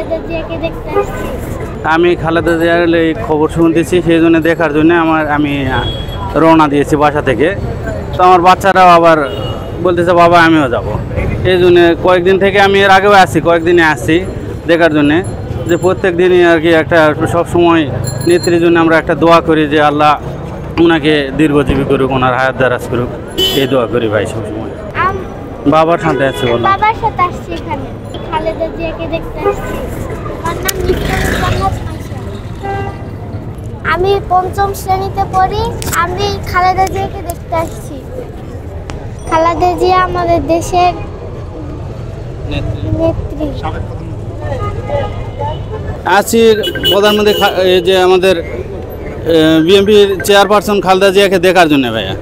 খালেদা জিয়াকে দেখতে আসছি। আমি খালেদা জিয়ার এই খবর শুনতেছি, সেই জন্য দেখার জন্য আমি রওনা দিয়েছি বাসা থেকে। তো আমার বাচ্চারাও আবার বলতেছে বাবা আমিও যাব। এই জন্য কয়েকদিন থেকে আমি এর আগেও আসছি, কয়েকদিনে আসছি দেখার জন্যে, যে প্রত্যেক দিনই আর কি একটা সবসময় নেত্রীর জন্য আমরা একটা দোয়া করি যে আল্লাহ ওনাকে দীর্ঘজীবী করুক, ওনার হায়াত দারাজ করুক, এই দোয়া করি ভাই সবসময়। বাবার সাথে আসছি, বললাম বাবার সাথে আসছি এখানে, খালেদা জিয়াকে দেখতে আসছি। আমার নাম মিফতাহুল জান্নাত মাইশা। আমি ৫ম শ্রেণীতে পড়ি। আমি খালেদা জিয়াকে দেখতে আসছি। খালেদা জিয়া আমাদের দেশের নেত্রী। আসির প্রধানমন্ত্রী এই যে আমাদের বিএনপির চেয়ারপারসন খালেদা জিয়াকে দেখার জন্য ভাইয়া।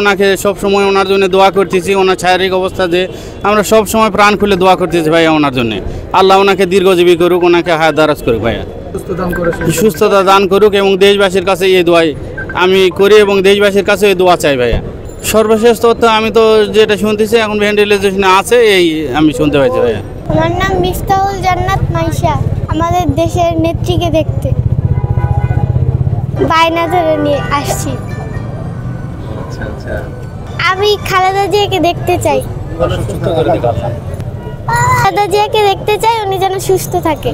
ওনাকে সব সময় ওনার জন্য দোয়া করতেছি, ওনার শারীরিক অবস্থা যে আমরা সব সময় প্রাণ খুলে দোয়া করতেছি ভাইয়া ওনার জন্য। আল্লাহ ওনাকে দীর্ঘজীবী করুক, ওনাকে হায়াত দারাজ করুক ভাইয়া, সুস্থতা দান করুক, এবং দেশবাসীর কাছে এই দোয়াই আমি করি এবং দেশবাসীর কাছে এই দোয়া চাই ভাইয়া। সর্বশেষ তথ্য আমি তো যেটা শুনতেছি এখন ভেন্টিলেশনে আছে, এই আমি শুনতে পাইছি ভাইয়া। আমার নাম মিফতাহুল জান্নাত মাইশা। আমাদের দেশের নেত্রীকে দেখতে বায়না ধরে নিয়ে আসছি। আমি খালেদা জিয়াকে দেখতে চাই। খালেদা জিয়াকে দেখতে চাই, উনি যেন সুস্থ থাকে।